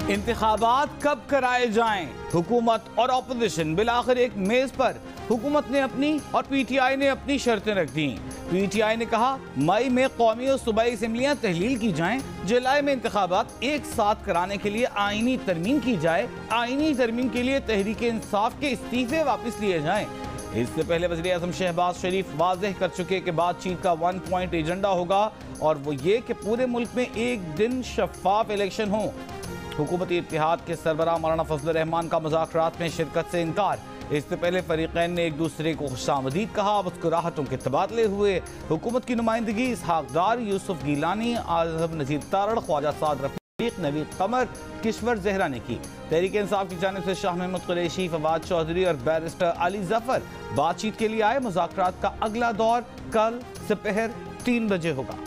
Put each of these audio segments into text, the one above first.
इंतखाबात कब कराए जाएं? हुकूमत और अपोजिशन बिलाखिर एक मेज पर। हुकूमत ने अपनी और पीटीआई ने अपनी शर्तें रख दी। पीटीआई ने कहा मई में कौमी और सूबाई असम्बलियां तहलील की जाएं, जुलाई में इंतखाबात एक साथ कराने के लिए आईनी तरमीम की जाए, आईनी तरमीम के लिए तहरीक इंसाफ के इस्तीफे वापस लिए जाएं। इससे पहले वज़ीर आज़म शहबाज शरीफ वाज़ेह कर चुके कि बातचीत का 1 पॉइंट एजेंडा होगा और वो ये कि पूरे मुल्क में एक दिन शफाफ इलेक्शन हो। हुकूमती इत्तेहाद के सरबराह मौलाना फजल रहमान का मुज़ाकरात में शिरकत से इनकार। इससे पहले फरीक़ैन ने एक दूसरे को खुशामदीद कहा, मुस्कुराहटों के तबादले हुए। हुकूमत की नुमाइंदगी इसहाक डार, यूसुफ गिलानी, आज़म नज़ीर तारड़, ख्वाजा साद रफीक, नवीद कमर, किश्वर जहरा ने की। तहरीक इंसाफ की जानिब से शाह महमूद कुरैशी, फवाद चौधरी और बैरिस्टर अली जफर बातचीत के लिए आए। मुज़ाकरात का अगला दौर कल दोपहर 3 बजे होगा।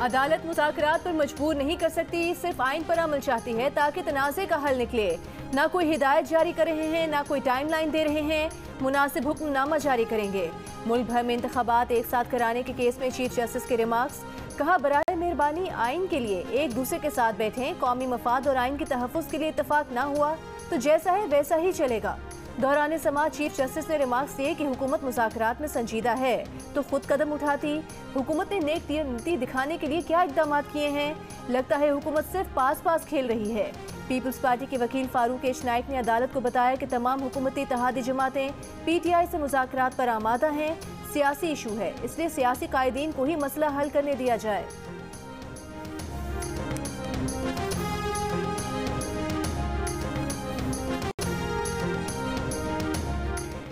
अदालत मुज़ाकरात पर मजबूर नहीं कर सकती, सिर्फ आइन पर अमल चाहती है ताकि तनाज़े का हल निकले। ना कोई हिदायत जारी कर रहे हैं, ना कोई टाइमलाइन दे रहे हैं, मुनासिब हुक्मनामा जारी करेंगे। मुल्क भर में इंतखाबात एक साथ कराने के केस में चीफ जस्टिस के रिमार्क्स। कहा बराए मेहरबानी आइन के लिए एक दूसरे के साथ बैठें, कौमी मफाद और आइन के तहफ़्फ़ुज़ के लिए इत्तफाक ना हुआ तो जैसा है वैसा ही चलेगा। दौरान समाअत चीफ जस्टिस ने रिमार्क्स दिए कि हुकूमत मुज़ाकरात में संजीदा है तो खुद कदम उठाती। हुकूमत ने नेक नीति दिखाने के लिए क्या इक़दाम किए हैं? लगता है हुकूमत सिर्फ पास खेल रही है। पीपल्स पार्टी के वकील फारूक एच नाइक ने अदालत को बताया कि तमाम हुकूमती इत्तेहादी जमातें पीटीआई से मुज़ाकरात पर आमादा हैं। सियासी इशू है, इसलिए सियासी कायदीन को ही मसला हल करने दिया जाए।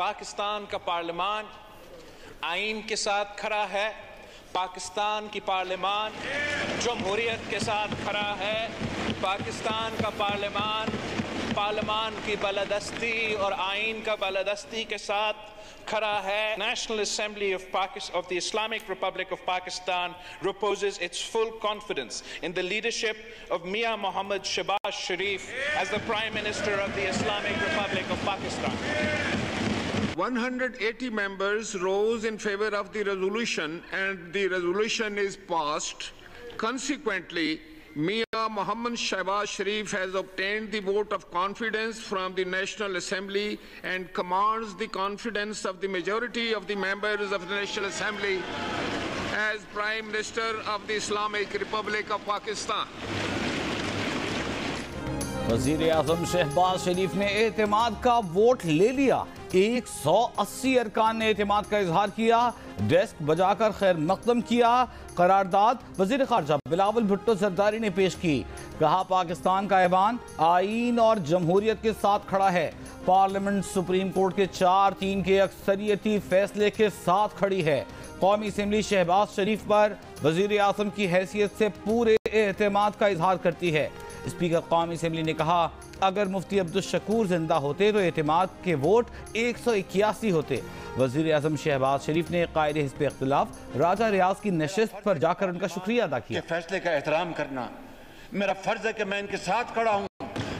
पाकिस्तान का पार्लिमान आइन के साथ खड़ा है। पाकिस्तान की पार्लिमान जमहूरियत के साथ खड़ा है। पाकिस्तान का पार्लिमान की बालादस्ती और आइन का बालादस्ती के साथ खड़ा है। National Assembly of the Islamic Republic of Pakistan reposes its full confidence in the leadership of Mia Mohammad Shehbaz Sharif as the Prime Minister of the Islamic Republic of Pakistan. 180 members rose in favor of the resolution and the resolution is passed. Consequently, Mia Mohammad Shehbaz Sharif has obtained the vote of confidence from the National Assembly and commands the confidence of the majority of the members of the National Assembly as Prime Minister of the Islamic Republic of Pakistan. वज़ीर आज़म शहबाज शरीफ ने एतमाद का vote ले लिया। 180 अरकान ने एतमाद का इजहार किया, डेस्क बजाकर खैर मकदम किया। करारदाद वज़ीर ख़ारजा बिलावल भुट्टो जरदारी ने पेश की। कहा पाकिस्तान का ऐवान आइन और जमहूरियत के साथ खड़ा है। पार्लियामेंट सुप्रीम कोर्ट के 4-3 के अक्सरियती फैसले के साथ खड़ी है। कौमी असम्बली शहबाज शरीफ पर वज़ीर आज़म की हैसियत से पूरे एतमाद का इजहार करती है। स्पीकर कौमी असम्बली ने कहा अगर मुफ्ती अब्दुल शकूर जिंदा होते तो एतमाद के वोट 181 होते। वज़ीर आज़म शहबाज शरीफ ने कायद हिज़्ब इख्तिलाफ राजा रियाज की नशिस्त पर जाकर उनका शुक्रिया अदा किया। फैसले का एहतराम करना मेरा फर्ज है कि मैं इनके साथ खड़ा हूँ।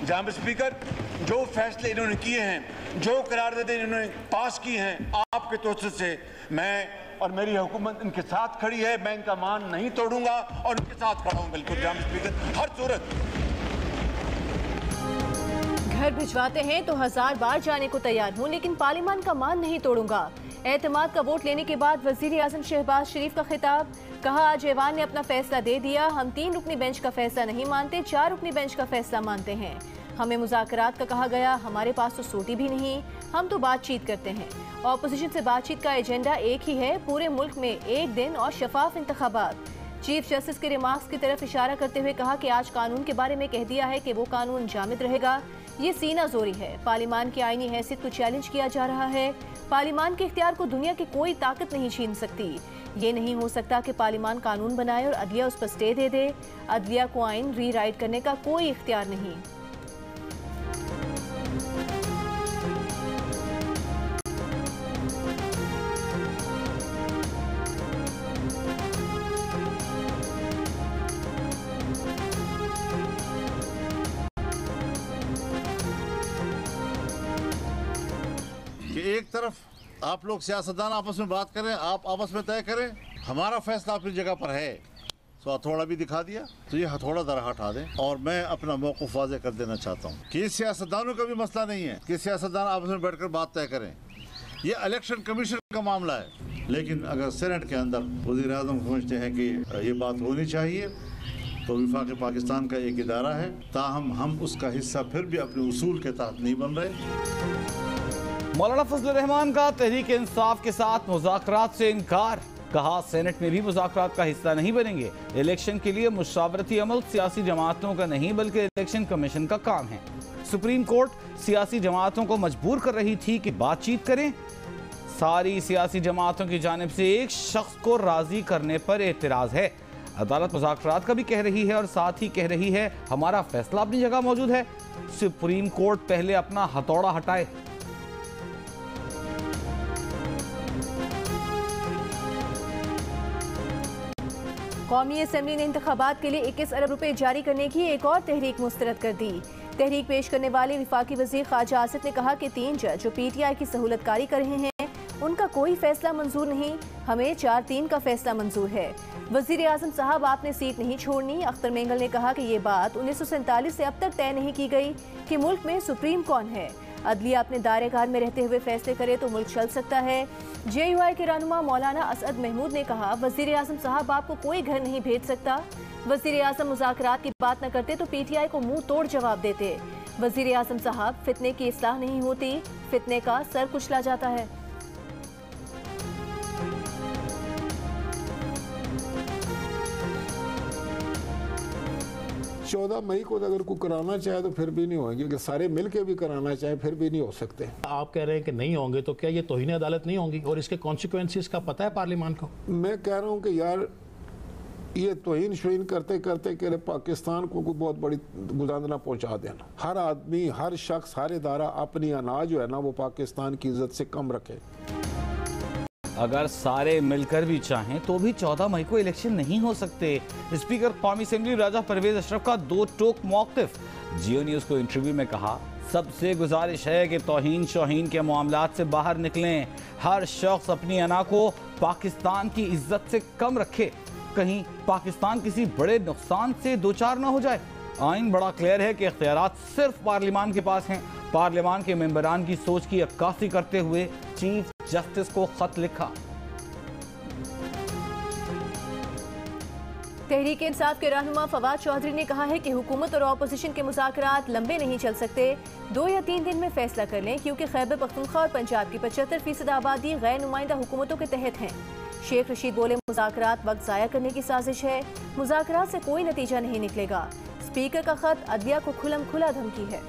जनाब स्पीकर, जो फैसले इन्होंने किए हैं, जो करारदादें इन्होंने पास की हैं, आपके तोसत से मैं और मेरी हुकूमत इनके साथ खड़ी है। मैं इनका मान नहीं तोड़ूंगा और इनके साथ खड़ा हूँ। बिल्कुल जनाब स्पीकर, हर सूरत। घर भिजवाते हैं तो 1000 बार जाने को तैयार हूँ, लेकिन पार्लियामान का मान नहीं तोड़ूंगा। एतमाद का वोट लेने के बाद वज़ीर आज़म शहबाज शरीफ का खिताब। कहा आज ऐवान ने अपना फैसला दे दिया। हम 3 रुकनी बेंच का फैसला नहीं मानते, 4 रुकनी बेंच का फैसला मानते हैं। हमें मुज़ाकरात का कहा गया, हमारे पास तो सोटी भी नहीं, हम तो बातचीत करते हैं। ऑपोजिशन से बातचीत का एजेंडा एक ही है, पूरे मुल्क में एक दिन और शफाफ इंतखाबात। चीफ जस्टिस के रिमार्क्स की तरफ इशारा करते हुए कहा कि आज कानून के बारे में कह दिया है कि वो कानून जामिद रहेगा। ये सीना जोरी है। पार्लियामान की आईनी हैसियत को चैलेंज किया जा रहा है। पार्लियामान के इख्तियार को दुनिया की कोई ताकत नहीं छीन सकती। ये नहीं हो सकता कि पार्लियामान कानून बनाए और अदलिया उस पर स्टे दे दे। अदलिया को आइन रीराइट करने का कोई इख्तियार नहीं। कि एक तरफ आप लोग सियासतदान आपस में बात करें, आप आपस में तय करें, हमारा फैसला अपनी जगह पर है। तो हथौड़ा भी दिखा दिया, तो ये हथौड़ा जरा हटा दें। और मैं अपना मौक़िफ़ वाज़ेह कर देना चाहता हूँ कि सियासतदानों का भी मसला नहीं है कि सियासतदान आपस में बैठकर बात तय करें, ये इलेक्शन कमीशन का मामला है। लेकिन अगर सेनेट के अंदर वज़ीर-ए-आज़म समझते हैं कि ये बात होनी चाहिए, तो वफाक़ पाकिस्तान का एक इदारा है, ताहम हम उसका हिस्सा फिर भी अपने उसूल के तहत नहीं बन रहे। मौलाना फजलुर रहमान का तहरीक इंसाफ के साथ मुज़ाकरात से इनकार, कहा सेनेट में भी मुज़ाकरात का हिस्सा नहीं बनेंगे। इलेक्शन के लिए मुशावरती अमल सियासी जमातों का नहीं बल्कि इलेक्शन कमीशन का काम है। सुप्रीम कोर्ट सियासी जमातों को मजबूर कर रही थी कि बातचीत करें। सारी सियासी जमातों की जानिब से एक शख्स को राजी करने पर एतराज़ है। अदालत मुज़ाकरात का भी कह रही है और साथ ही कह रही है हमारा फैसला अपनी जगह मौजूद है। सुप्रीम कोर्ट पहले अपना हथौड़ा हटाए। कौमी असम्बली ने इंतखाबात के लिए 21 अरब रुपए जारी करने की एक और तहरीक मुस्तरद कर दी। तहरीक पेश करने वाले वफाकी वज़ीर ख्वाजा आसिफ ने कहा कि 3 जज जो PTI की सहूलतकारी कर रहे हैं उनका कोई फैसला मंजूर नहीं, हमें 4-3 का फैसला मंजूर है। वज़ीर आज़म साहब आपने सीट नहीं छोड़नी। अख्तर मेंगल ने कहा कि ये बात 1947 से अब तक तय नहीं की गई कि मुल्क में सुप्रीम कौन है। अदलिया अपने दायरेकार में रहते हुए फैसले करे तो मुल्क चल सकता है। JUI के रहनुमा मौलाना असद महमूद ने कहा वज़ीर आज़म साहब आपको कोई घर नहीं भेज सकता। वज़ीर आज़म मुज़ाकरात की बात न करते तो PTI को मुंह तोड़ जवाब देते। वज़ीर आज़म साहब फितने की इस्लाह नहीं होती, फितने का सर कुचला जाता है। 14 मई को अगर कोई कराना चाहे तो फिर भी नहीं होंगे, कि सारे मिल के भी कराना चाहे फिर भी नहीं हो सकते। आप कह रहे हैं कि नहीं होंगे, तो क्या ये तौहीन अदालत नहीं होंगी और इसके कॉन्सिक्वेंसेस का पता है पार्लियामान को? मैं कह रहा हूँ कि यार ये तौहीन शुहीन करते करते कि पाकिस्तान को कोई बहुत बड़ी गुदानना पहुँचा देना। हर आदमी, हर शख्स, हर इदारा अपनी अनाज जो है ना वो पाकिस्तान की इज्जत से कम रखे। अगर सारे मिलकर भी चाहें तो भी 14 मई को इलेक्शन नहीं हो सकते। स्पीकर कौमी असेंबली राजा परवेज अशरफ का 2 टोक मौक़िफ़। जियो न्यूज़ को इंटरव्यू में कहा सबसे गुजारिश है कि तौहीन शौहीन के मामलात से बाहर निकलें। हर शख्स अपनी अना को पाकिस्तान की इज्जत से कम रखे, कहीं पाकिस्तान किसी बड़े नुकसान से दो चार ना हो जाए। आइन बड़ा क्लियर है कि इख्तियारात सिर्फ पार्लियामान के पास हैं। पार्लियामान के मेंबरान की सोच की अक्कासी करते हुए चीफ जस्टिस को खत लिखा। तहरीक इंसाफ के रहनुमा फवाद चौधरी ने कहा है कि हुकूमत और अपोजिशन के मुज़ाकरात लंबे नहीं चल सकते, 2 या 3 दिन में फैसला कर लें, क्योंकि खैबर पख्तूनख्वा और पंजाब की 75% आबादी गैर नुमाइंदा हुकूमतों के तहत हैं। शेख रशीद बोले मुज़ाकरात वक्त ज़ाया करने की साजिश है, मुज़ाकरात से कोई नतीजा नहीं निकलेगा। स्पीकर का खत अदलिया को खुलम खुला धमकी है।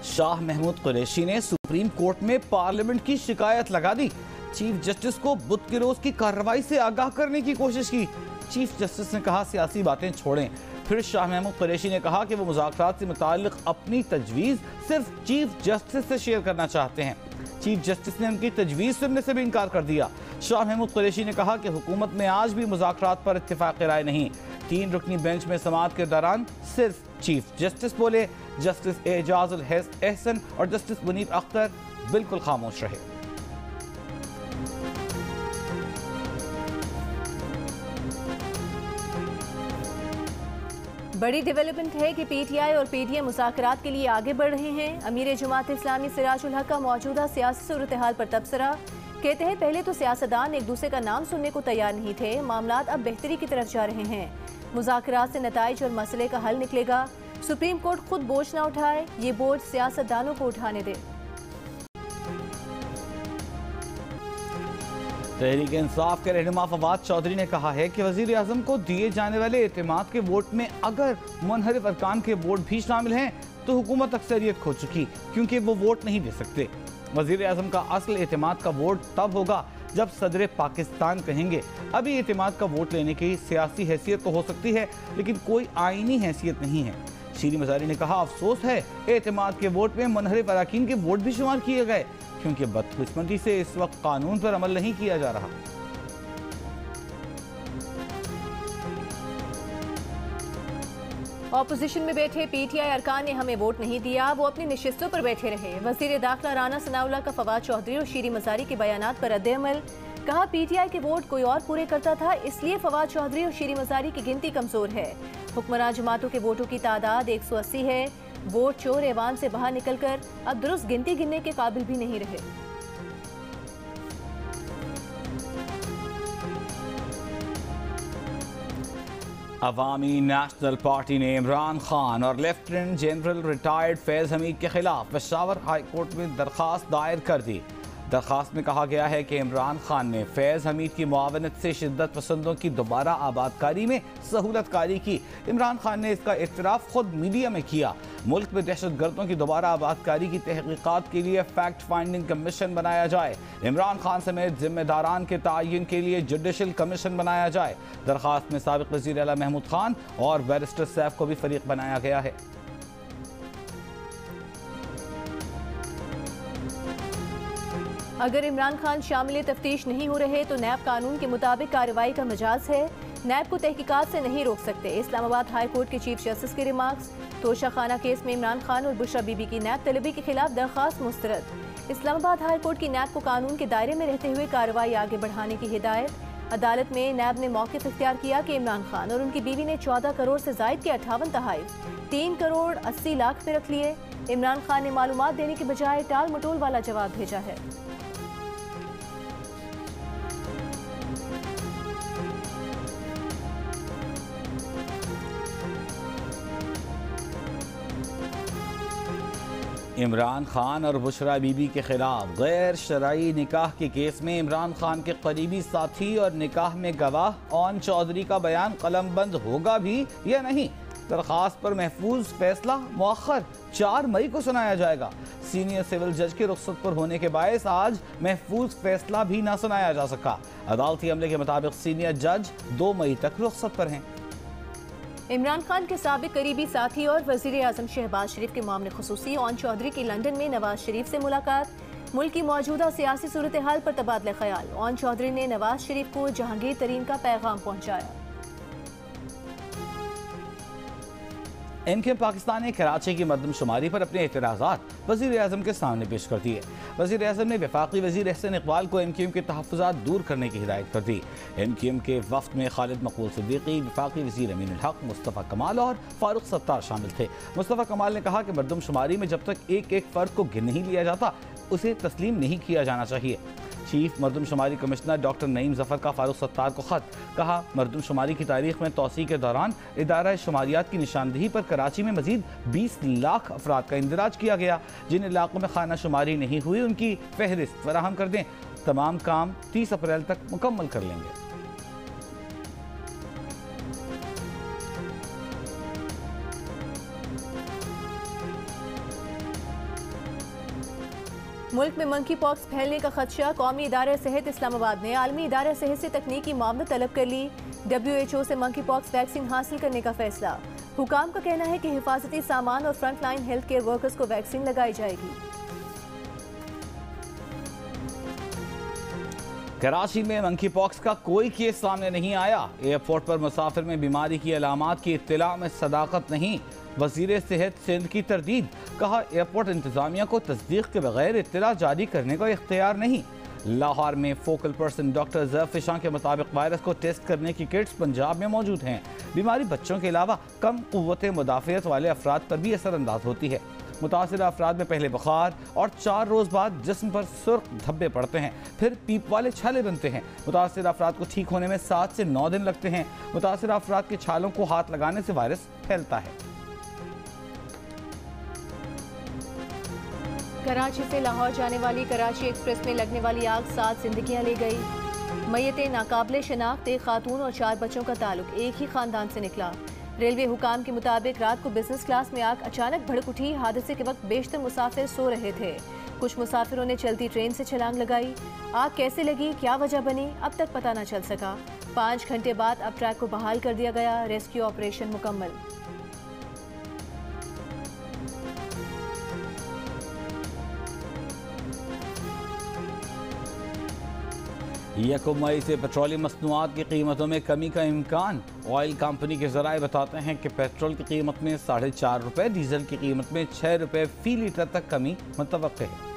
शाह महमूद कुरैशी ने सुप्रीम कोर्ट में पार्लियामेंट की शिकायत लगा दी। चीफ जस्टिस को बुध के रोज की कार्रवाई से आगाह करने की कोशिश की। चीफ जस्टिस ने कहा सियासी बातें छोड़ें। फिर शाह महमूद कुरैशी ने कहा कि वो मुज़ाकरात से मुताल्लिक अपनी तजवीज़ सिर्फ चीफ जस्टिस से शेयर करना चाहते हैं। चीफ जस्टिस ने उनकी तजवीज़ सुनने से भी इनकार कर दिया। शाह महमूद कुरैशी ने कहा कि हुकूमत में आज भी मुज़ाकरात पर इत्तेफाक राय नहीं। 3 रुकनी बेंच में समाअत के दौरान सिर्फ चीफ जस्टिस बोले। जस्टिस एजाजुल एहसन और जस्टिस मुनीर अख्तर बिल्कुल खामोश रहे। बड़ी डेवलपमेंट है कि PTI और PDM मुज़ाकरात के लिए आगे बढ़ रहे हैं। अमीर जमात इस्लामी सिराजुल हक का मौजूदा सियासी सूरत हाल पर तबसरा। कहते हैं पहले तो सियासतदान एक दूसरे का नाम सुनने को तैयार नहीं थे, मामलात अब बेहतरी की तरफ जा रहे हैं। मुज़ाकरात से नताइज और मसले का हल निकलेगा। सुप्रीम कोर्ट खुद बोझ न उठाए, ये बोझ सियासतदानों को उठाने दे। तहरीक इंसाफ के रहनुमा फवाद चौधरी ने कहा है कि वजीर आजम को दिए जाने वाले एतमाद के वोट में अगर मुनहरिफ अरकान के वोट भी शामिल हैं तो हुकूमत अक्सरियत खो चुकी, क्योंकि वो वोट नहीं दे सकते। वजीर आजम का असल एतमाद का वोट तब होगा जब सदर पाकिस्तान कहेंगे। अभी एतमाद का वोट लेने की सियासी हैसियत तो हो सकती है, लेकिन कोई आईनी हैसियत नहीं है। शीरी मज़ारी ने कहा अफसोस है एतमाद के वोट में मुनहरिफ अरकान के वोट भी शुमार किए गए, क्योंकि बदकिस्मती से इस वक्त कानून पर अमल नहीं किया जा रहा। ऑपोजिशन में बैठे पीटीआई अरकान ने हमें वोट नहीं दिया, वो अपनी नशिस्तों पर बैठे रहे। वजीर दाखिला राना सनाउल्लाह का फवाद चौधरी और शीरी मजारी के बयानात पर रद्द-ए-अमल। कहा पीटीआई के वोट कोई और पूरे करता था, इसलिए फवाद चौधरी और शीरी मजारी की गिनती कमजोर है। हुक्मरान जमातों के वोटों की तादाद 180 है। वोट चोर ऐवान से बाहर निकलकर अब दुरुस्त गिनती गिनने के काबिल भी नहीं रहे। अवामी नेशनल पार्टी ने इमरान खान और लेफ्टिनेंट जनरल रिटायर्ड फैज़ हमीद के खिलाफ पेशावर हाई कोर्ट में दरख्वास्त दायर कर दी। दरख्वास्त में कहा गया है कि इमरान खान ने फैज़ हमीद की मुआवनत से शिद्दत पसंदों की दोबारा आबादकारी में सहूलतकारी की। इमरान खान ने इसका इतराफ़ खुद मीडिया में किया। मुल्क में दहशत गर्दों की दोबारा आबादकारी की तहकीकात के लिए फैक्ट फाइंडिंग कमीशन बनाया जाए। इमरान खान समेत जिम्मेदारान के तयन के लिए जुडिशल कमीशन बनाया जाए। दरख्वास्त में साबिक़ वज़ीर आला महमूद खान और बैरिस्टर सैफ को भी फरीक बनाया गया है। अगर इमरान खान शामिल तफ्तीश नहीं हो रहे तो नैब कानून के मुताबिक कार्रवाई का मजाज है। नैब को तहकीकात से नहीं रोक सकते। इस्लामाबाद हाई कोर्ट के चीफ जस्टिस के रिमार्क्स। तोशा खाना केस में इमरान खान और बुशरा बीबी की नैब तलबी के खिलाफ दरख्वास्त मुस्तरद। इस्लामाबाद हाई कोर्ट की नैब को कानून के दायरे में रहते हुए कार्रवाई आगे बढ़ाने की हिदायत। अदालत में नैब ने मौक़िफ़ इख्तियार किया कि इमरान खान और उनकी बीवी ने 14 करोड़ से जायद के 58 तहाइफ 3 करोड़ 80 लाख में रख लिए। इमरान खान ने मालूमात देने के बजाय टाल मटोल वाला जवाब भेजा है। इमरान खान और बुशरा बीबी के खिलाफ गैर शरई निकाह के केस में इमरान खान के करीबी साथी और निकाह में गवाह ओन चौधरी का बयान कलमबंद होगा भी या नहीं। दरख्वास्त पर महफूज फैसला मौखर 4 मई को सुनाया जाएगा। सीनियर सिविल जज के रुख्सत पर होने के बायस आज महफूज फैसला भी ना सुनाया जा सका। अदालती अमले के मुताबिक सीनियर जज 2 मई तक रुख्सत पर हैं। इमरान खान के साबिक करीबी साथी और वज़ीर आज़म शहबाज शरीफ के मामले खुसूसी ओन चौधरी की लंदन में नवाज शरीफ से मुलाकात। मुल्क की मौजूदा सियासी सूरत हाल पर तबादला ख्याल। ओन चौधरी ने नवाज शरीफ को जहांगीर तरीन का पैगाम पहुँचाया। एमक्यूएम पाकिस्तान ने कराची की मरदमशुमारी पर अपने एतराज़ात वज़ीर आज़म के सामने पेश कर दिए। वज़ीर आज़म ने वफाकी वज़ीर एहसन इकबाल को एमक्यूएम के तहफ़्फ़ुज़ात दूर करने की हिदायत कर दी। एमक्यूएम के वफ़द में खालिद मकबूल सिद्दीकी, वफाकी वज़ीर अमीन उल हक, मुस्तफ़ा कमाल और फ़ारूक सत्तार शामिल थे। मुस्तफ़ा कमाल ने कहा कि मरदमशुमारी में जब तक एक एक फ़र्द को गिन नहीं लिया जाता उसे तस्लीम नहीं किया जाना चाहिए। चीफ मरदमशुमारी कमिश्नर डॉक्टर नईम ज़फ़र का फ़ारूक सत्तार को ख़त। कहा मरदमशुमारी की तारीख में तोसी के दौरान इदारा शुमारियात की निशानदही पर कराची में मज़ीद 20 लाख अफराद का इंदराज किया गया। जिन इलाकों में खाना शुमारी नहीं हुई उनकी फहरिस्त फराहम कर दें। तमाम काम 30 अप्रैल तक मुकम्मल कर लेंगे। मुल्क में मंकी पॉक्स फैलने का खदशा। कौमी इदारा सेहत इस्लामाबाद ने आलमी इदारा सेहत से तकनीकी मामला तलब कर ली। WHO से मंकी पॉक्स वैक्सीन हासिल करने का फैसला। हुकाम का कहना है कि हिफाजती सामान और front line health care workers को वैक्सीन लगाई जाएगी। कराची में मंकी पॉक्स का कोई केस सामने नहीं आया। एयरपोर्ट पर मुसाफिर में बीमारी की अलामात की इत्तला में सदाकत नहीं। वज़ीर सेहत सिंध की तरदीद। कहा एयरपोर्ट इंतजामिया को तस्दीक के बगैर इत्तला जारी करने का इख्तियार नहीं। लाहौर में फोकल पर्सन डॉक्टर ज़फ़िशां के मुताबिक वायरस को टेस्ट करने की किट्स पंजाब में मौजूद हैं। बीमारी बच्चों के अलावा कम क़ुव्वत मुदाफ़ियत वाले अफराद पर भी असरअंदाज होती है। मुतासिर अफराद में पहले बुखार और 4 रोज़ बाद जिस्म पर सुर्ख धब्बे पड़ते हैं, फिर पीप वाले छाले बनते हैं। मुतासिर अफराद को ठीक होने में 7 से 9 दिन लगते हैं। मुतासिर अफराद के छालों को हाथ लगाने से वायरस फैलता है। कराची से लाहौर जाने वाली कराची एक्सप्रेस में लगने वाली आग 7 जिंदगियां ले गई। मय्यतें नाकाबिले शनाख्त, एक खातून और 4 बच्चों का ताल्लुक एक ही खानदान से निकला। रेलवे हुकाम के मुताबिक रात को बिजनेस क्लास में आग अचानक भड़क उठी। हादसे के वक्त बेशतर मुसाफिर सो रहे थे। कुछ मुसाफिरों ने चलती ट्रेन से छलांग लगाई। आग कैसे लगी, क्या वजह बनी, अब तक पता न चल सका। 5 घंटे बाद अब ट्रैक को बहाल कर दिया गया। रेस्क्यू ऑपरेशन मुकम्मल। 1 मई से पेट्रोलियम मसनूआत की कीमतों में कमी का इम्कान। ऑयल कंपनी के ज़राए बताते हैं कि पेट्रोल की कीमत में 4.5 रुपये, डीजल की कीमत में 6 रुपये फी लीटर तक कमी मुतवक्के है।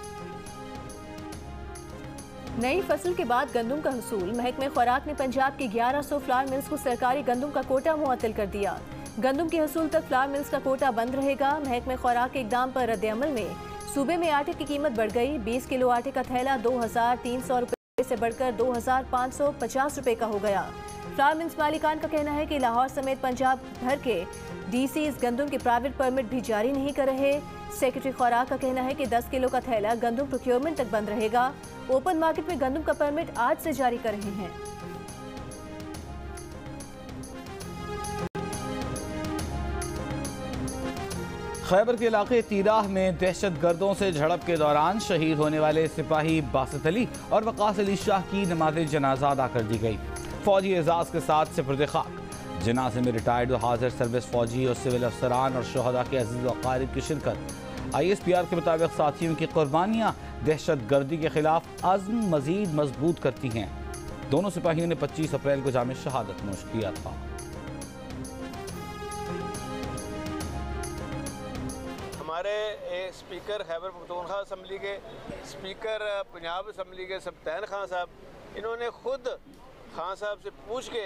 नई फसल के बाद गंदम का हसूल। महकमे खुराक ने पंजाब की 1100 फ्लावर मिल्स को सरकारी गंदम का कोटा मुअत्तल कर दिया। गंदम के हसूल तक फ्लावर मिल्स का कोटा बंद रहेगा। महकमे खुराक के इकदाम पर रद्द-ए-अमल में सूबे में आटे की कीमत बढ़ गई। 20 किलो आटे का थैला 2300 रुपये से बढ़कर 2550 रुपये का हो गया। फ्लावर मिल्स मालिकान का कहना है कि लाहौर समेत पंजाब भर के डीसीज गंदम के प्राइवेट परमिट भी जारी नहीं कर रहे। सेक्रेटरी खुराक का कहना है कि 10 किलो का थैला गंदम प्रोक्योरमेंट तक बंद रहेगा। ओपन मार्केट में गंदम का परमिट आज से जारी कर रहे हैं। खैबर के इलाके तीराह में दहशत गर्दों से झड़प के दौरान शहीद होने वाले सिपाही बासित अली और वकास अली शाह की नमाज जनाजा अदा कर दी गई। फौजी एजाज के साथ सिपुर्द खाक। जनाजे में रिटायर्ड और हाजिर सर्विस फौजी और सिविल अफसरान और शहदा के अजीज व अकारिब की शिरकत। ISPR के मुताबिक साथियों की कुर्बानियाँ दहशत गर्दी के खिलाफ अज़्म मजीद मजबूत करती हैं। दोनों सिपाहियों ने 25 अप्रैल को जाम शहादत नोश किया था। हमारे स्पीकर खैबर पख्तूनख्वा असम्बली के स्पीकर पंजाब असम्बली के सब्तैन खान साहब, इन्होंने खुद खान साहब से पूछ के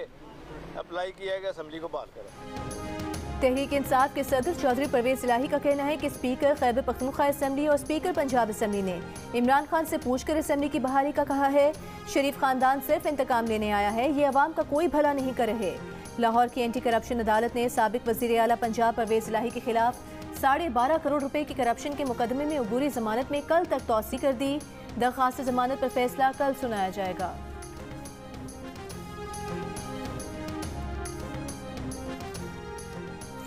अप्लाई किया कि असम्बली को बहाल करें। तहरीक इंसाफ के सदर चौधरी परवेज इलाही का कहना है कि स्पीकर खैबर पख्तूनख्वा असम्बली और स्पीकर पंजाब असम्बली ने इमरान खान से पूछकर असम्बली की बहाली का कहा है। शरीफ खानदान सिर्फ इंतकाम लेने आया है, ये अवाम का कोई भला नहीं कर रहे। लाहौर की एंटी करप्शन अदालत ने साबिक वज़ीर आला पंजाब परवेज इलाही के खिलाफ 12.5 करोड़ रुपए की करप्शन के मुकदमे में अबूरी जमानत में कल तक तौसी कर दी। दरख्वास्त जमानत पर फैसला कल सुनाया जाएगा।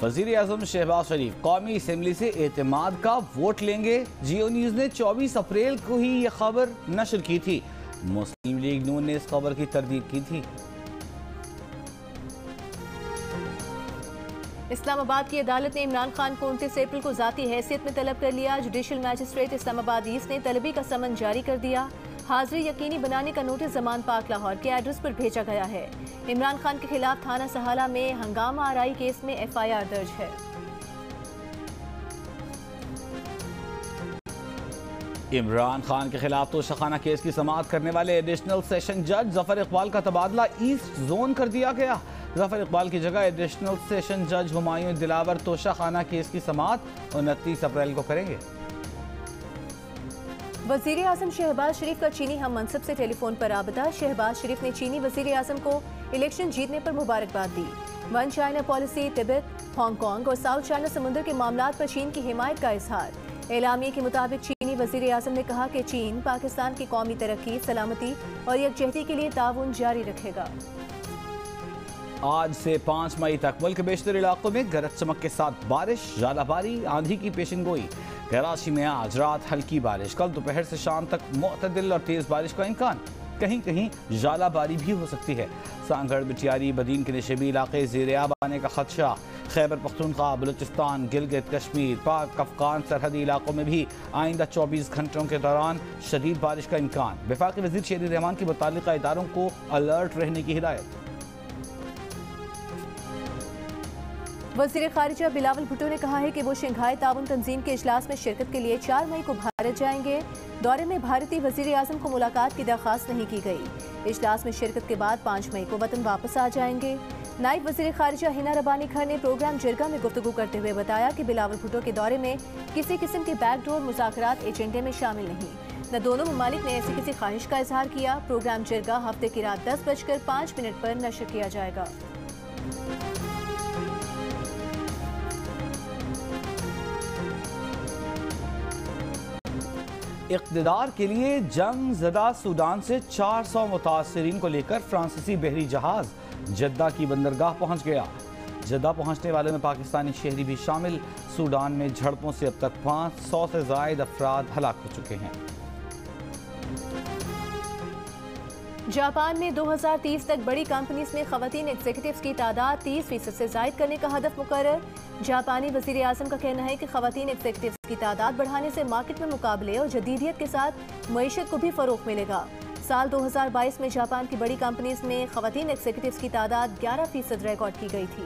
वज़ीर आज़म शहबाज शरीफ कौमी असम्बली से एतमाद का वोट लेंगे। जियो न्यूज़ ने 24 अप्रैल को ही यह खबर नशर की थी। मुस्लिम लीग नून ने इस खबर की तरदीद की थी। इस्लामाबाद की अदालत ने इमरान खान को 29 अप्रैल को ज़ाती हैसियत में तलब कर लिया। जुडिशल मैजिस्ट्रेट इस्लामाबाद ईस्ट ने तलबी का समन जारी कर दिया। हाजिरी यकीनी बनाने का नोटिस जमान पाक लाहौर के एड्रेस पर भेजा गया है। इमरान खान के खिलाफ थाना सहाला में हंगामा आराई केस में FIR दर्ज है। इमरान खान के खिलाफ तोशाखाना केस की समाअत करने वाले एडिशनल सेशन जज जफर इकबाल का तबादला ईस्ट जोन कर दिया गया। जफर इकबाल की जगह एडिशनल सेशन जज हुमायूं दिलावर तोशाखाना केस की समाअत 29 अप्रैल को करेंगे। वज़ीर आज़म शहबाज शरीफ का चीनी हम मनसब से टेलीफोन पर राबता। शहबाज शरीफ ने चीनी वज़ीर आज़म को इलेक्शन जीतने पर मुबारकबाद दी। One China policy, Tibet, Hong Kong और साउथ चाइना समुद्र के मामलात पर चीन की हिमायत का इजहार। एलामिया के मुताबिक चीनी वज़ीर आज़म ने कहा कि चीन पाकिस्तान की कौमी तरक्की, सलामती और यकजहती के लिए ताउन जारी रखेगा। आज से 5 मई तक मुल्क के बेशतर इलाकों में गरज चमक के साथ बारिश, ज़्यादाबारी, आंधी की पेशनगोई। कराची में आज रात हल्की बारिश, कल दोपहर से शाम तक मुअतदिल और तेज़ बारिश का इम्कान। कहीं कहीं ज़्यादाबारी भी हो सकती है। सांगड़, बिटियारी, बदीन के नशेबी इलाके ज़ेर-ए-आब आने का खदशा। खैबर पख्तूनख्वा, बलूचिस्तान, गिलगित कश्मीर, पाक अफगान सरहदी इलाकों में भी आइंदा 24 घंटों के दौरान शदीद बारिश का इम्कान। वफाकी वज़ीर शेर रहमान की मुताल्लिक़ा इदारों को अलर्ट रहने की हिदायत। वज़ीर ख़ारिजा बिलावल भुट्टो ने कहा है कि वो शंघाई ताउन तंजीम के इजलास में शिरकत के लिए 4 मई को भारत जाएंगे। दौरे में भारतीय वज़ीर आज़म को मुलाकात की दरख्वास्त नहीं की गई। इजलास में शिरकत के बाद 5 मई को वतन वापस आ जाएंगे। नायब वज़ीर ख़ारिजा हिना रबानी खर ने प्रोग्राम जिरगा में गुफ्तगू करते हुए बताया कि बिलावल भुट्टो के दौरे में किसी किस्म के बैकडोर मुज़ाकरात एजेंडे में शामिल नहीं, न दोनों ममालिक ने ऐसी किसी ख्वाहिश का इजहार किया। प्रोग्राम जिरगा हफ्ते की रात 10:05 पर नशर किया जाएगा। इक़्तिदार के लिए जंग ज़दा सूडान से 400 मुतासरीन को लेकर फ्रांसीसी बहरी जहाज जद्दा की बंदरगाह पहुंच गया। जद्दा पहुंचने वालों में पाकिस्तानी शहरी भी शामिल। सूडान में झड़पों से अब तक 500 से ज़ायद अफराद हलाक हो चुके हैं। जापान में 2030 तक बड़ी कंपनीज में खवातीन एग्जीक्यूटिव्स की तादाद 30% से जायद करने का हदफ मुकर्रर। जापानी वज़ीर आज़म का कहना है कि खवातीन एग्जीक्यूटिव्स की तादाद बढ़ाने से मार्केट में मुकाबले और जदीदियत के साथ मईशत को भी फ़रोग़ मिलेगा। साल 2022 में जापान की बड़ी कंपनीज में खवातीन एग्जीक्यूटिव्स की तादाद 11% रिकॉर्ड की गई थी।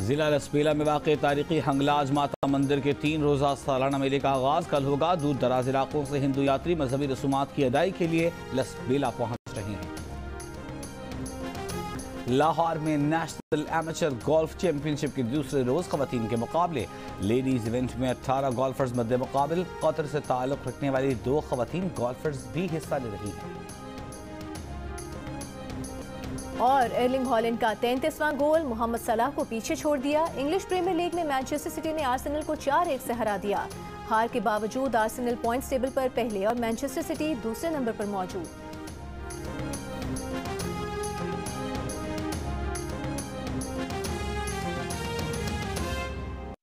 जिला लसपेला में वाक़ तारीखी हंगलाज माता मंदिर के 3 रोज़ा सालाना मेले का आगाज कल होगा। दूर दराज इलाकों से हिंदू यात्री मजहबी रसूमात की अदाई के लिए लसपेला पहुंच रहे हैं। लाहौर में नेशनल एमेचर गोल्फ चैंपियनशिप के दूसरे रोज खवातीन के मुकाबले। लेडीज इवेंट में 18 गोल्फर्स मद्दे मुकाबिल। कतर से ताल्लुक रखने वाली 2 खवातीन गोल्फर्स भी हिस्सा ले रही हैं। और एर्लिंग हॉलैंड का 33वां गोल मोहम्मद सलाह को पीछे छोड़ दिया। इंग्लिश प्रीमियर लीग में मैनचेस्टर सिटी ने आर्सेनल को 4-1 से हरा दिया। हार के बावजूद आर्सेनल पॉइंट्स टेबल पर पहले और मैनचेस्टर सिटी दूसरे नंबर पर मौजूद।